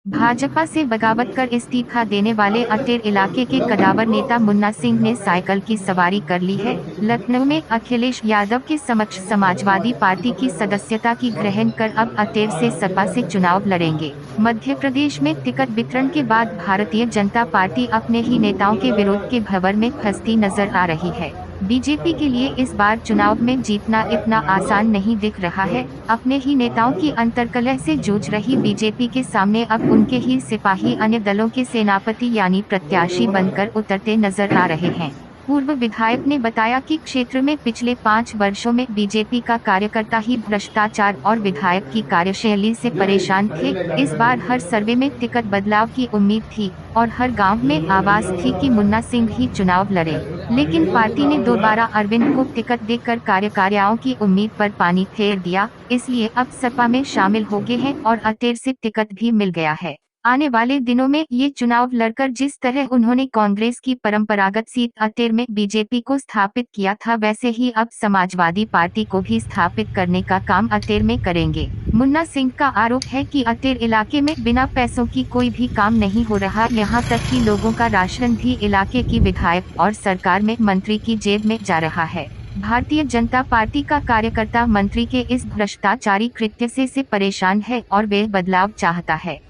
भाजपा से बगावत कर इस्तीफा देने वाले अटेर इलाके के कदावर नेता मुन्ना सिंह ने साइकिल की सवारी कर ली है। लखनऊ में अखिलेश यादव के समक्ष समाजवादी पार्टी की सदस्यता की ग्रहण कर अब अटेर से सपा से चुनाव लड़ेंगे। मध्य प्रदेश में टिकट वितरण के बाद भारतीय जनता पार्टी अपने ही नेताओं के विरोध के भंवर में फंसती नजर आ रही है। बीजेपी के लिए इस बार चुनाव में जीतना इतना आसान नहीं दिख रहा है। अपने ही नेताओं की अंतर्कलह से जूझ रही बीजेपी के सामने अब उनके ही सिपाही अन्य दलों के सेनापति यानी प्रत्याशी बनकर उतरते नजर आ रहे हैं। पूर्व विधायक ने बताया कि क्षेत्र में पिछले 5 वर्षों में बीजेपी का कार्यकर्ता ही भ्रष्टाचार और विधायक की कार्यशैली से परेशान थे। इस बार हर सर्वे में टिकट बदलाव की उम्मीद थी और हर गांव में आवाज थी कि मुन्ना सिंह ही चुनाव लड़े, लेकिन पार्टी ने दोबारा अरविंद को टिकट देकर कार्यकर्ताओं की उम्मीद पर पानी फेर दिया। इसलिए अब सपा में शामिल हो गए हैं और अटेर से टिकट भी मिल गया है। आने वाले दिनों में ये चुनाव लड़कर जिस तरह उन्होंने कांग्रेस की परंपरागत सीट अटेर में बीजेपी को स्थापित किया था, वैसे ही अब समाजवादी पार्टी को भी स्थापित करने का काम अटेर में करेंगे। मुन्ना सिंह का आरोप है कि अटेर इलाके में बिना पैसों की कोई भी काम नहीं हो रहा, यहाँ तक कि लोगों का राशन भी इलाके की विधायक और सरकार में मंत्री की जेब में जा रहा है। भारतीय जनता पार्टी का कार्यकर्ता मंत्री के इस भ्रष्टाचारी कृत्य से परेशान है और वे बदलाव चाहता है।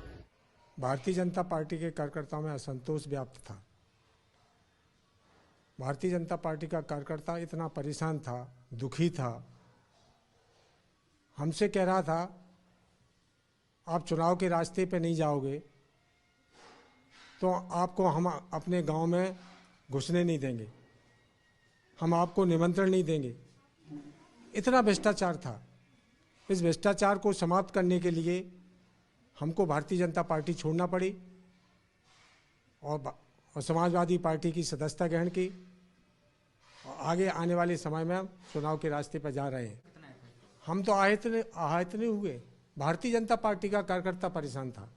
भारतीय जनता पार्टी के कार्यकर्ताओं में असंतोष व्याप्त था। भारतीय जनता पार्टी का कार्यकर्ता इतना परेशान था, दुखी था, हमसे कह रहा था आप चुनाव के रास्ते पे नहीं जाओगे तो आपको हम अपने गांव में घुसने नहीं देंगे, हम आपको निमंत्रण नहीं देंगे। इतना भ्रष्टाचार था। इस भ्रष्टाचार को समाप्त करने के लिए हमको भारतीय जनता पार्टी छोड़ना पड़ी और समाजवादी पार्टी की सदस्यता ग्रहण की। और आगे आने वाले समय में हम चुनाव के रास्ते पर जा रहे हैं। हम तो आहत नहीं हुए। भारतीय जनता पार्टी का कार्यकर्ता परेशान था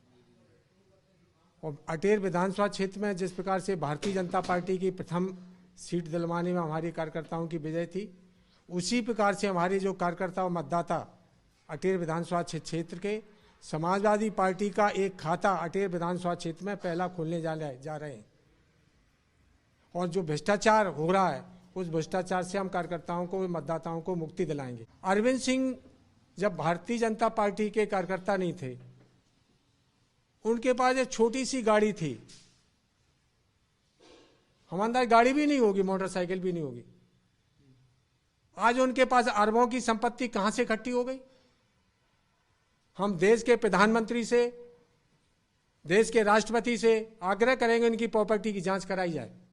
और अटेर विधानसभा क्षेत्र में जिस प्रकार से भारतीय जनता पार्टी की प्रथम सीट दिलवाने में हमारे कार्यकर्ताओं की विजय थी, उसी प्रकार से हमारे जो कार्यकर्ता और मतदाता अटेर विधानसभा क्षेत्र के समाजवादी पार्टी का एक खाता अटेर विधानसभा क्षेत्र में पहला खोलने जा रहे हैं। और जो भ्रष्टाचार हो रहा है उस भ्रष्टाचार से हम कार्यकर्ताओं को, मतदाताओं को मुक्ति दिलाएंगे। अरविंद सिंह जब भारतीय जनता पार्टी के कार्यकर्ता नहीं थे, उनके पास एक छोटी सी गाड़ी थी। हमारे गाड़ी भी नहीं होगी, मोटरसाइकिल भी नहीं होगी। आज उनके पास अरबों की संपत्ति कहां से इकट्ठी हो गई। हम देश के प्रधानमंत्री से, देश के राष्ट्रपति से आग्रह करेंगे उनकी प्रॉपर्टी की जांच कराई जाए।